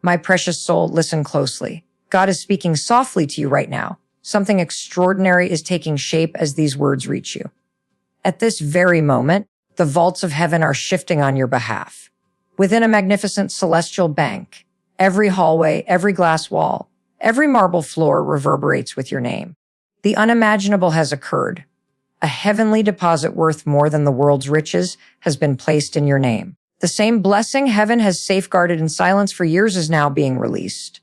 My precious soul, listen closely. God is speaking softly to you right now. Something extraordinary is taking shape as these words reach you. At this very moment, the vaults of heaven are shifting on your behalf. Within a magnificent celestial bank, every hallway, every glass wall, every marble floor reverberates with your name. The unimaginable has occurred. A heavenly deposit worth more than the world's riches has been placed in your name. The same blessing heaven has safeguarded in silence for years is now being released.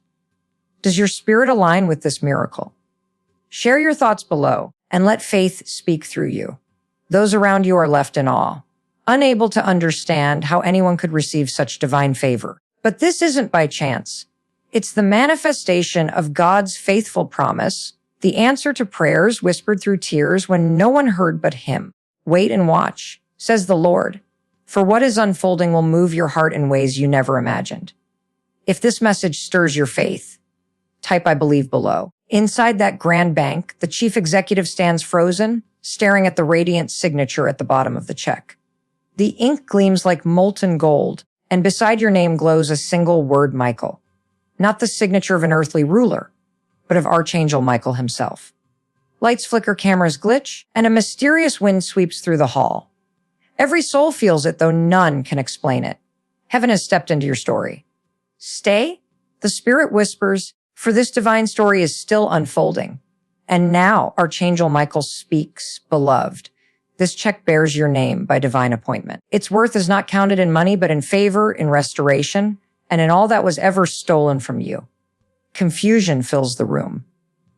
Does your spirit align with this miracle? Share your thoughts below and let faith speak through you. Those around you are left in awe, unable to understand how anyone could receive such divine favor. But this isn't by chance. It's the manifestation of God's faithful promise, the answer to prayers whispered through tears when no one heard but Him. Wait and watch, says the Lord, for what is unfolding will move your heart in ways you never imagined. If this message stirs your faith, type "I believe" below. Inside that grand bank, the chief executive stands frozen, staring at the radiant signature at the bottom of the check. The ink gleams like molten gold, and beside your name glows a single word, Michael. Not the signature of an earthly ruler, but of Archangel Michael himself. Lights flicker, cameras glitch, and a mysterious wind sweeps through the hall. Every soul feels it, though none can explain it. Heaven has stepped into your story. Stay, the Spirit whispers, for this divine story is still unfolding. And now Archangel Michael speaks, beloved. This check bears your name by divine appointment. Its worth is not counted in money, but in favor, in restoration, and in all that was ever stolen from you. Confusion fills the room.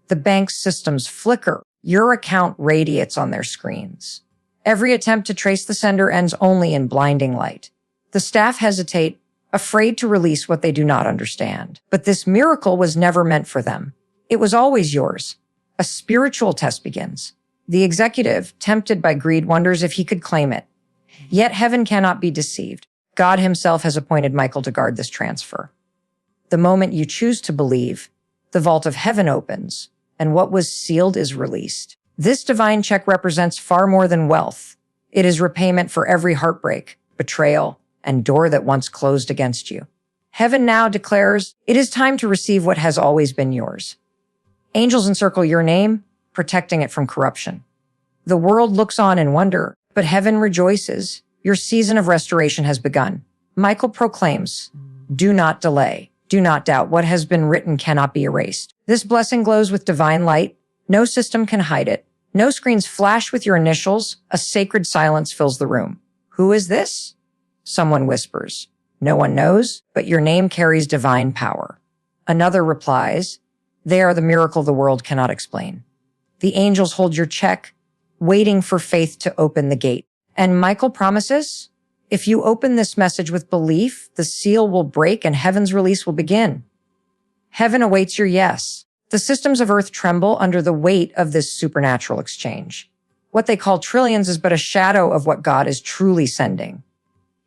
The bank's systems flicker. Your account radiates on their screens. Every attempt to trace the sender ends only in blinding light. The staff hesitate, afraid to release what they do not understand. But this miracle was never meant for them. It was always yours. A spiritual test begins. The executive, tempted by greed, wonders if he could claim it. Yet heaven cannot be deceived. God himself has appointed Michael to guard this transfer. The moment you choose to believe, the vault of heaven opens, and what was sealed is released. This divine check represents far more than wealth. It is repayment for every heartbreak, betrayal, and door that once closed against you. Heaven now declares, it is time to receive what has always been yours. Angels encircle your name, protecting it from corruption. The world looks on in wonder, but heaven rejoices. Your season of restoration has begun. Michael proclaims, do not delay. Do not doubt. What has been written cannot be erased. This blessing glows with divine light. No system can hide it. No screens flash with your initials. A sacred silence fills the room. Who is this? Someone whispers. No one knows, but your name carries divine power. Another replies, they are the miracle the world cannot explain. The angels hold your check, waiting for faith to open the gate. And Michael promises, if you open this message with belief, the seal will break and heaven's release will begin. Heaven awaits your yes. The systems of earth tremble under the weight of this supernatural exchange. What they call trillions is but a shadow of what God is truly sending.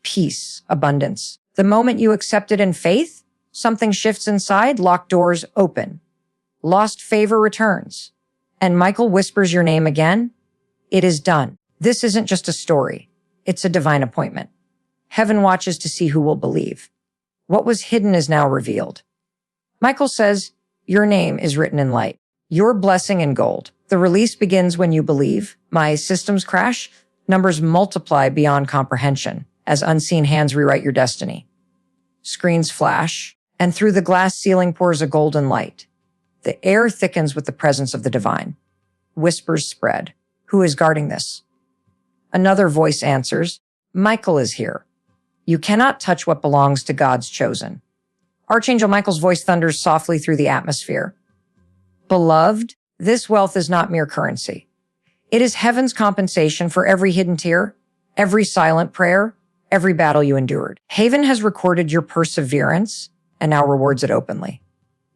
Peace, abundance. The moment you accept it in faith, something shifts inside, locked doors open. Lost favor returns. And Michael whispers your name again. It is done. This isn't just a story. It's a divine appointment. Heaven watches to see who will believe. What was hidden is now revealed. Michael says, your name is written in light. Your blessing in gold. The release begins when you believe. My systems crash. Numbers multiply beyond comprehension as unseen hands rewrite your destiny. Screens flash, and through the glass ceiling pours a golden light. The air thickens with the presence of the divine. Whispers spread. Who is guarding this? Another voice answers, Michael is here. You cannot touch what belongs to God's chosen. Archangel Michael's voice thunders softly through the atmosphere. Beloved, this wealth is not mere currency. It is heaven's compensation for every hidden tear, every silent prayer, every battle you endured. Heaven has recorded your perseverance and now rewards it openly.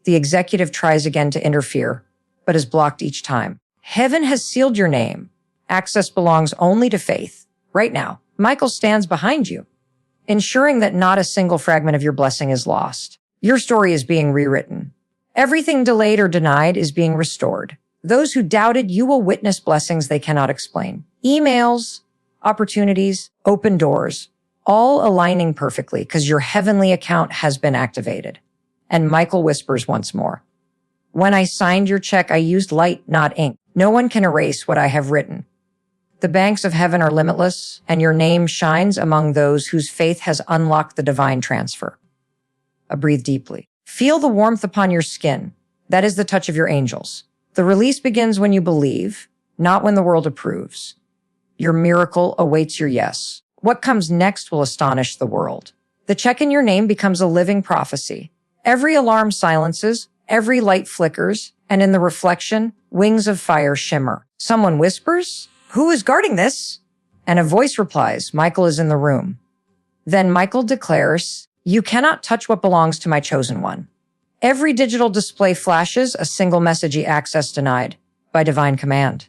The executive tries again to interfere, but is blocked each time. Heaven has sealed your name. Access belongs only to faith. Right now, Michael stands behind you, ensuring that not a single fragment of your blessing is lost. Your story is being rewritten. Everything delayed or denied is being restored. Those who doubted, you will witness blessings they cannot explain. Emails, opportunities, open doors, all aligning perfectly because your heavenly account has been activated. And Michael whispers once more. When I signed your check, I used light, not ink. No one can erase what I have written. The banks of heaven are limitless, and your name shines among those whose faith has unlocked the divine transfer. Breathe deeply. Feel the warmth upon your skin. That is the touch of your angels. The release begins when you believe, not when the world approves. Your miracle awaits your yes. What comes next will astonish the world. The check in your name becomes a living prophecy. Every alarm silences, every light flickers, and in the reflection, wings of fire shimmer. Someone whispers, "Who is guarding this?" And a voice replies, "Michael is in the room." Then Michael declares, "You cannot touch what belongs to my chosen one." Every digital display flashes a single message: access denied by divine command.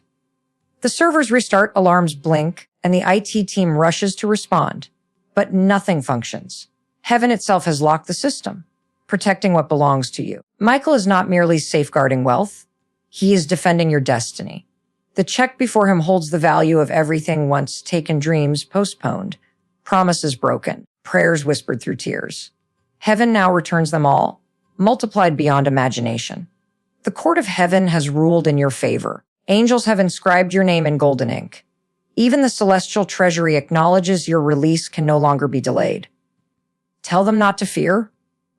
The servers restart, alarms blink, and the IT team rushes to respond. But nothing functions. Heaven itself has locked the system, protecting what belongs to you. Michael is not merely safeguarding wealth. He is defending your destiny. The check before him holds the value of everything once taken, dreams postponed, promises broken, prayers whispered through tears. Heaven now returns them all, multiplied beyond imagination. The court of heaven has ruled in your favor. Angels have inscribed your name in golden ink. Even the celestial treasury acknowledges your release can no longer be delayed. Tell them not to fear,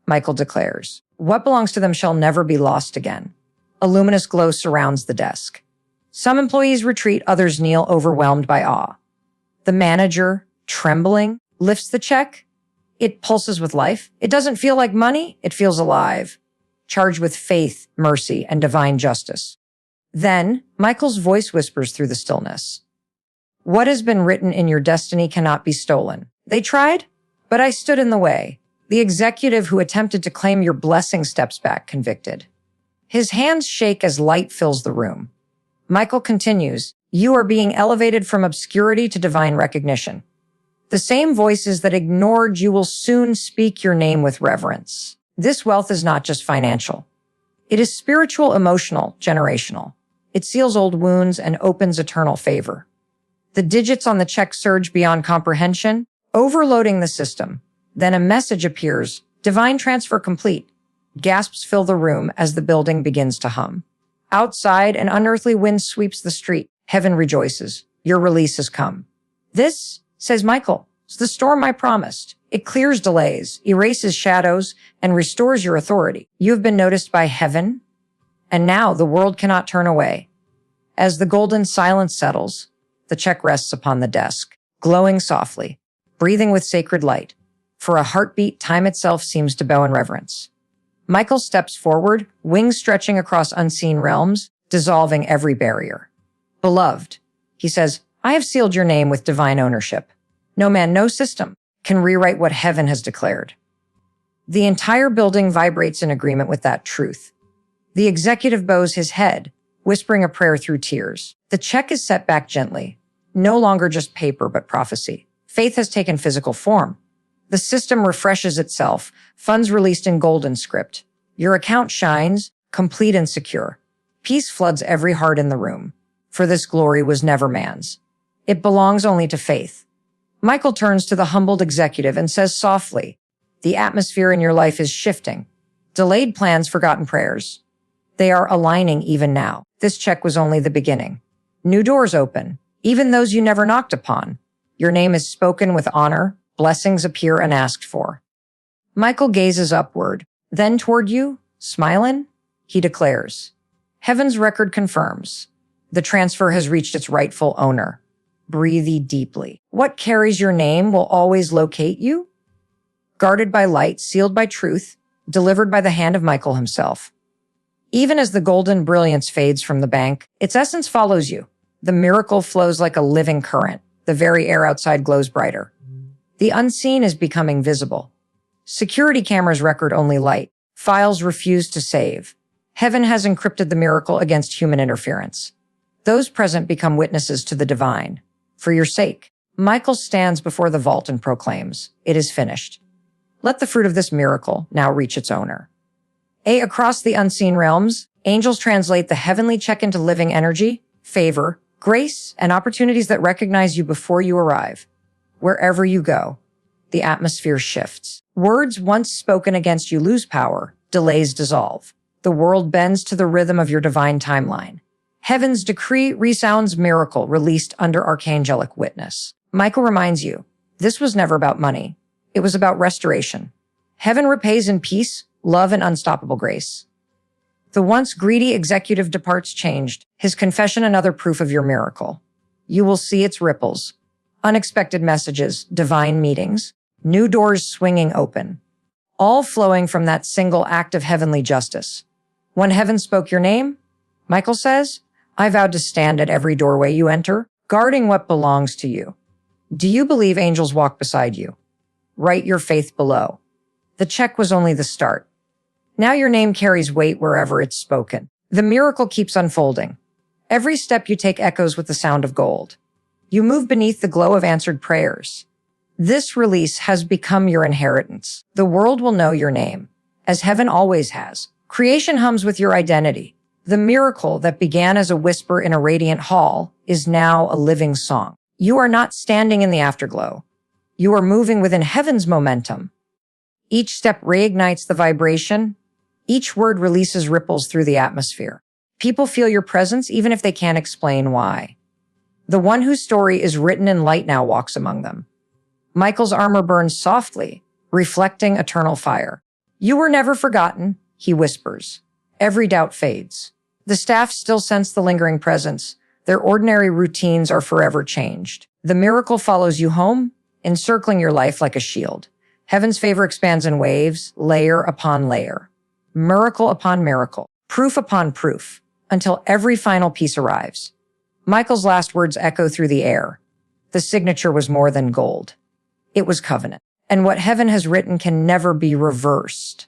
Michael declares. What belongs to them shall never be lost again. A luminous glow surrounds the desk. Some employees retreat, others kneel, overwhelmed by awe. The manager, trembling, lifts the check. It pulses with life. It doesn't feel like money. It feels alive, charged with faith, mercy, and divine justice. Then, Michael's voice whispers through the stillness. What has been written in your destiny cannot be stolen. They tried, but I stood in the way. The executive who attempted to claim your blessing steps back, convicted. His hands shake as light fills the room. Michael continues, you are being elevated from obscurity to divine recognition. The same voices that ignored you will soon speak your name with reverence. This wealth is not just financial. It is spiritual, emotional, generational. It seals old wounds and opens eternal favor. The digits on the check surge beyond comprehension, overloading the system. Then a message appears, divine transfer complete. Gasps fill the room as the building begins to hum. Outside, an unearthly wind sweeps the street. Heaven rejoices. Your release has come. This, says Michael, is the storm I promised. It clears delays, erases shadows, and restores your authority. You have been noticed by heaven, and now the world cannot turn away. As the golden silence settles, the check rests upon the desk, glowing softly, breathing with sacred light. For a heartbeat, time itself seems to bow in reverence. Michael steps forward, wings stretching across unseen realms, dissolving every barrier. Beloved, he says, I have sealed your name with divine ownership. No man, no system can rewrite what heaven has declared. The entire building vibrates in agreement with that truth. The executive bows his head, whispering a prayer through tears. The check is set back gently, no longer just paper, but prophecy. Faith has taken physical form. The system refreshes itself, funds released in golden script. Your account shines, complete and secure. Peace floods every heart in the room. For this glory was never man's. It belongs only to faith. Michael turns to the humbled executive and says softly, the atmosphere in your life is shifting. Delayed plans, forgotten prayers. They are aligning even now. This check was only the beginning. New doors open, even those you never knocked upon. Your name is spoken with honor. Blessings appear unasked for. Michael gazes upward, then toward you, smiling, he declares, Heaven's record confirms. The transfer has reached its rightful owner. Breathe deeply. What carries your name will always locate you. Guarded by light, sealed by truth, delivered by the hand of Michael himself. Even as the golden brilliance fades from the bank, its essence follows you. The miracle flows like a living current. The very air outside glows brighter. The unseen is becoming visible. Security cameras record only light. Files refuse to save. Heaven has encrypted the miracle against human interference. Those present become witnesses to the divine. For your sake, Michael stands before the vault and proclaims, it is finished. Let the fruit of this miracle now reach its owner. Across the unseen realms, angels translate the heavenly check into living energy, favor, grace, and opportunities that recognize you before you arrive. Wherever you go, the atmosphere shifts. Words once spoken against you lose power. Delays dissolve. The world bends to the rhythm of your divine timeline. Heaven's decree resounds miracle released under archangelic witness. Michael reminds you, this was never about money. It was about restoration. Heaven repays in peace, love, and unstoppable grace. The once greedy executive departs changed, his confession another proof of your miracle. You will see its ripples. Unexpected messages, divine meetings, new doors swinging open. All flowing from that single act of heavenly justice. When heaven spoke your name, Michael says, I vowed to stand at every doorway you enter, guarding what belongs to you. Do you believe angels walk beside you? Write your faith below. The check was only the start. Now your name carries weight wherever it's spoken. The miracle keeps unfolding. Every step you take echoes with the sound of gold. You move beneath the glow of answered prayers. This release has become your inheritance. The world will know your name, as heaven always has. Creation hums with your identity. The miracle that began as a whisper in a radiant hall is now a living song. You are not standing in the afterglow. You are moving within heaven's momentum. Each step reignites the vibration. Each word releases ripples through the atmosphere. People feel your presence even if they can't explain why. The one whose story is written in light now walks among them. Michael's armor burns softly, reflecting eternal fire. You were never forgotten, he whispers. Every doubt fades. The staff still sense the lingering presence. Their ordinary routines are forever changed. The miracle follows you home, encircling your life like a shield. Heaven's favor expands in waves, layer upon layer. Miracle upon miracle, proof upon proof, until every final piece arrives. Michael's last words echo through the air. The signature was more than gold. It was covenant. And what heaven has written can never be reversed.